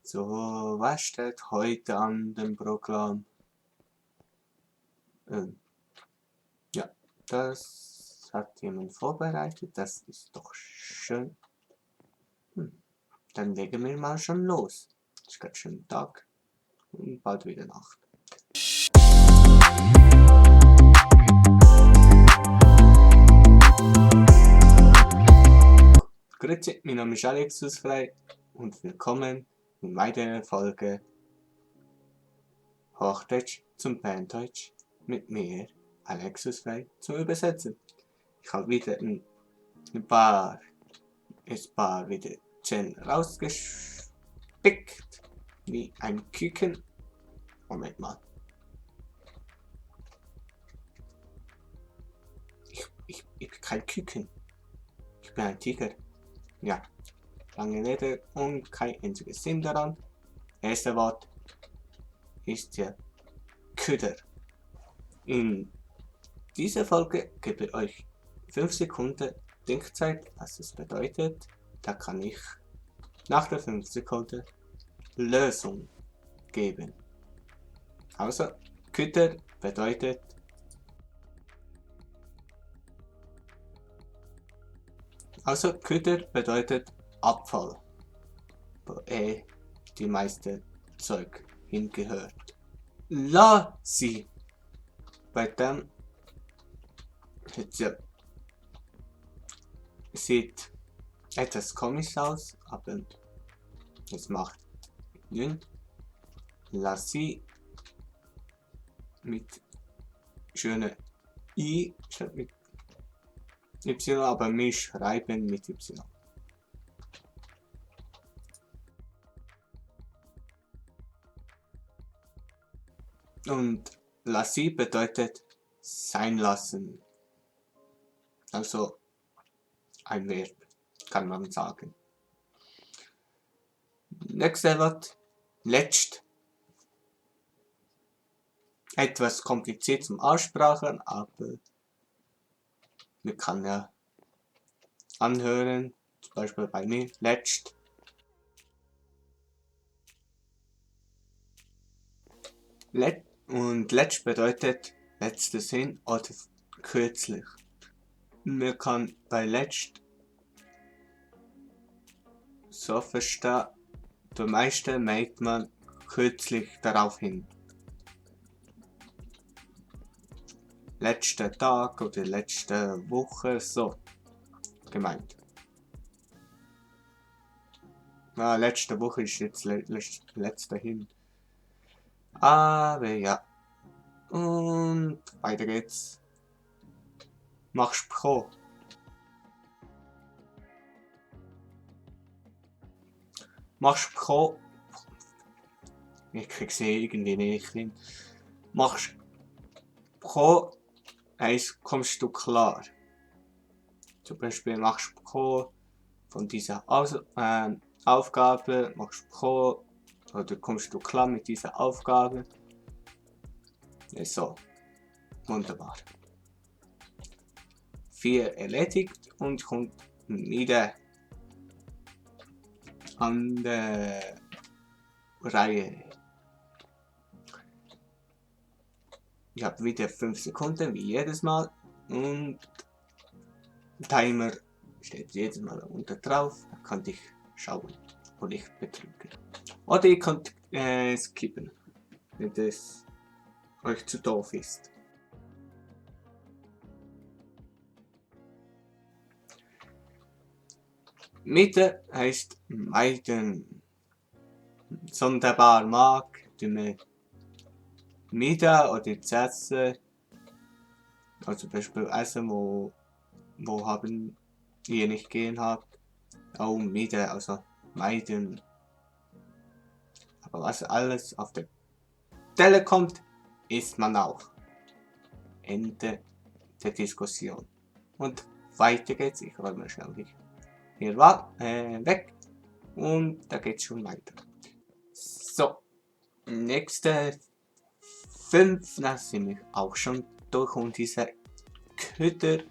So, was steht heute an dem Programm? Ja, das hat jemand vorbereitet, das ist doch schön. Dann legen wir mal schon los. Es geht schon Tag und bald wieder Nacht. Grüezi, mein Name ist Alex Frei und willkommen in weiterer Folge Hochdeutsch zum Berndeutsch mit mir, Alexus Frei, zum Übersetzen. Ich habe wieder ein paar wieder 10 rausgespickt, wie ein Küken. Moment mal. Ich bin kein Küken. Ich bin ein Tiger. Ja, lange Rede und kein einziges Sinn daran. Erste Wort ist ja Köder. In dieser Folge gebe ich euch 5 Sekunden Denkzeit, was es bedeutet. Da kann ich nach der 5 Sekunden Lösung geben. Also, Köder bedeutet Köder bedeutet Abfall, wo die meiste Zeug hingehört. La sie. Bei dem sieht etwas komisch aus, aber es macht nichts. La sie mit schöner I statt mit Y, aber wir schreiben mit Y. Und lassen bedeutet sein lassen. Also ein Verb, kann man sagen. Nächste Wort, letzt. Etwas kompliziert zum Aussprachen, aber man kann ja anhören, zum Beispiel bei mir, letzt. Und letzt bedeutet letztes hin oder kürzlich. Man kann bei letzt so verstehen, der meiste meint man kürzlich darauf hin. Letzter Tag oder letzte Woche, so gemeint. Ja, letzte Woche ist jetzt letzter hin. Aber ja. Und weiter geht's. Machst Pro. Machst Pro. Ich krieg sie irgendwie nicht hin. Machst Pro heißt, kommst du klar. Zum Beispiel machst Pro von dieser Aufgabe, machst Pro oder kommst du klar mit dieser Aufgabe. So, wunderbar. 4 erledigt und kommt wieder an der Reihe. Ich habe wieder 5 Sekunden wie jedes Mal und Timer steht jedes Mal unter drauf. Da könnt ich schauen und ich betrüge. Oder ihr könnt skippen, wenn das euch zu doof ist. Mitte heißt meiden. Sonderbar mag, dumme Mida oder Sätze, also zum Beispiel Essen, wo haben ihr nicht gehen habt, auch Mida, also meiden. Aber was alles auf der Stelle kommt, isst man auch. Ende der Diskussion. Und weiter geht's, ich räume schnell hier war weg und da geht's schon weiter. So, nächste 5, da sind wir auch schon durch und dieser Köder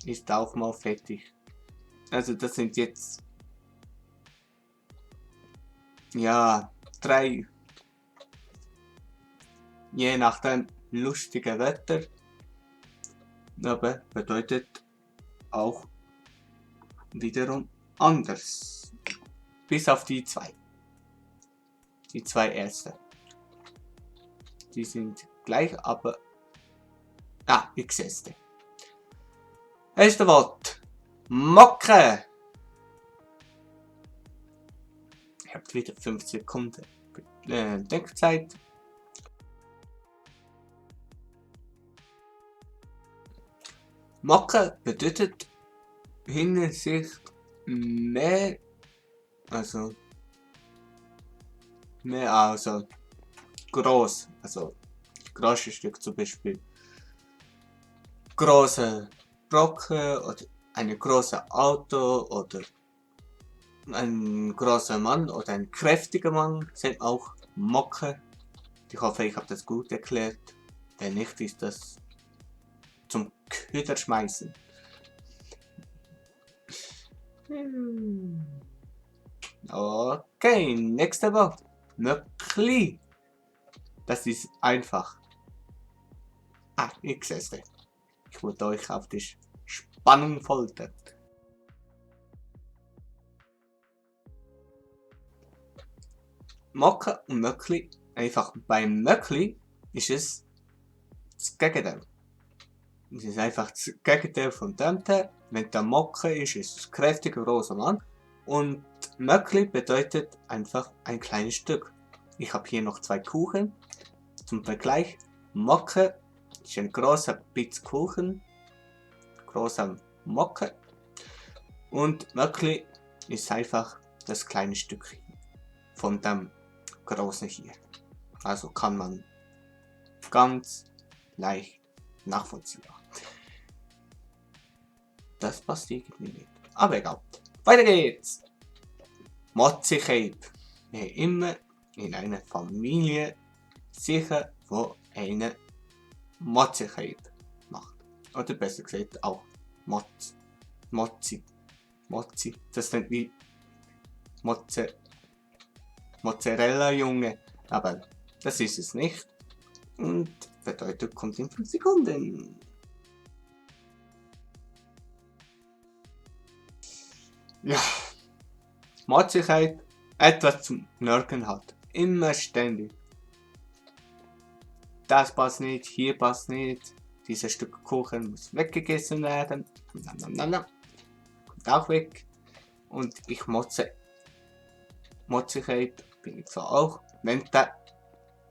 ist auch mal fertig. Also das sind jetzt ja, 3, je nachdem lustige Wetter, aber bedeutet auch wiederum anders. Bis auf die 2. Die 2 erste. Die sind gleich, aber XS. Erste Wort. Mocke. Ihr habt wieder 5 Sekunden Denkzeit. Mocke bedeutet Hinsicht mehr, also groß, also große Stück zum Beispiel große Brocken oder ein großes Auto oder ein großer Mann oder ein kräftiger Mann sind auch Mocke. Ich hoffe, ich habe das gut erklärt. Wenn nicht, ist das zum Köder schmeißen. Okay, nächste Wort. Möckli. Das ist einfach. XS. Ich wollte euch auf die Spannung foltern. Mocke und Möckli. Einfach beim Möckli ist es das Gegenteil. Es ist einfach das Gegenteil von Tante. Wenn der Mocke ist, ist es kräftiger großer Mann. Und Möckli bedeutet einfach ein kleines Stück. Ich habe hier noch 2 Kuchen. Zum Vergleich. Mocke ist ein großer Bit Kuchen. Großer Mocke. Und Möckli ist einfach das kleine Stück von dem großen hier. Also kann man ganz leicht nachvollziehbar. Das passt irgendwie nicht. Aber egal. Weiter geht's. Motzigkeit. Wer immer in einer Familie sicher, wo eine Motzigkeit macht. Oder besser gesagt auch Mozzi. Das nennt wie Mozzarella Junge. Aber das ist es nicht. Und bedeutet kommt in 5 Sekunden. Ja. Motzigkeit etwas zum Nörgeln hat. Immer ständig. Das passt nicht, hier passt nicht. Dieses Stück Kuchen muss weggegessen werden. Kommt auch weg. Und ich Motzigkeit bin ich zwar auch. Wenn da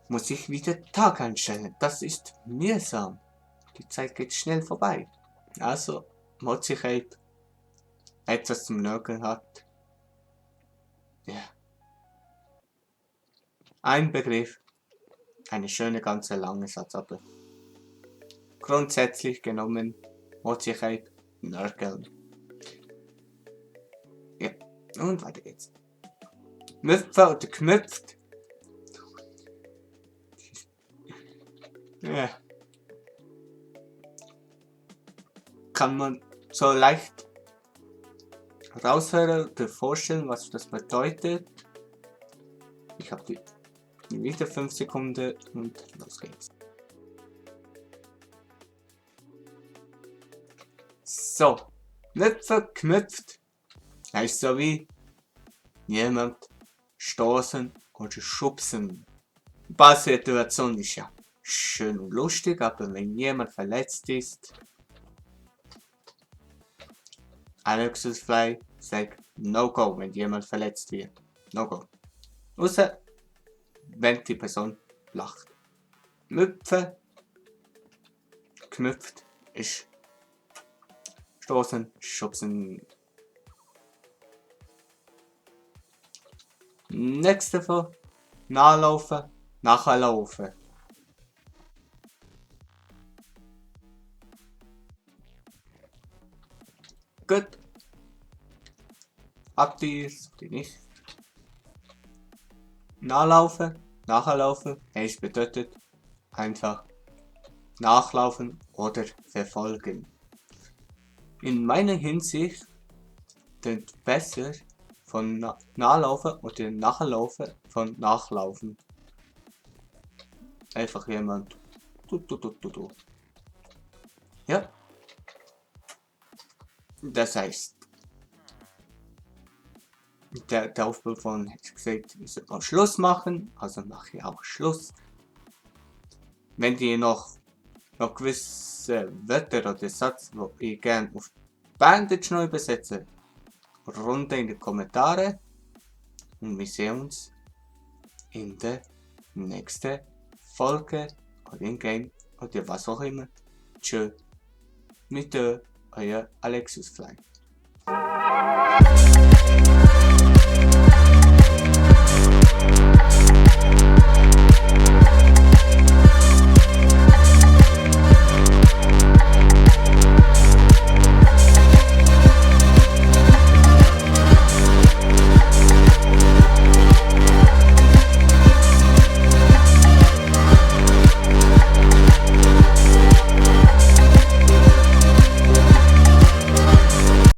muss ich wieder Tag einstellen. Das ist mühsam. Die Zeit geht schnell vorbei. Also Motzigkeit etwas zum Nörgeln hat. Ja. Ein Begriff. Eine schöne ganze lange Satz, aber grundsätzlich genommen Motzigkeit, Nörgeln. Ja, und weiter geht's. Müpfer oder Knüpft. Ja. Kann man so leicht raushören oder vorstellen, was das bedeutet. Ich habe die wieder 5 Sekunden und los geht's. So, Müpfer knüpft heißt so wie jemand stoßen oder schubsen. Die Ballsituation ist ja schön und lustig, aber wenn jemand verletzt ist, Alexisfly sagt No Go, wenn jemand verletzt wird. No Go. Außer wenn die Person lacht. Müpfe, knüpft ist stoßen, schubsen. Nächste Fall. Nachlaufen, nachlaufen. Gut. Habt ihr es? Die nicht? Nachlaufen, nachlaufen. Es bedeutet einfach nachlaufen oder verfolgen. In meiner Hinsicht klingt besser von Nachlaufen oder Nachlaufen von Nachlaufen. Einfach jemand. Du. Ja. Das heißt, der Aufbau von hat gesagt, ich soll mal Schluss machen, also mache ich auch Schluss. Wenn ihr noch gewisse Wörter oder Satz, wo ihr gerne auf Bandage noch übersetzen, runter in die Kommentare und wir sehen uns in der nächsten Folge oder in Game oder was auch immer. Tschö, mit euer Alexis Fly.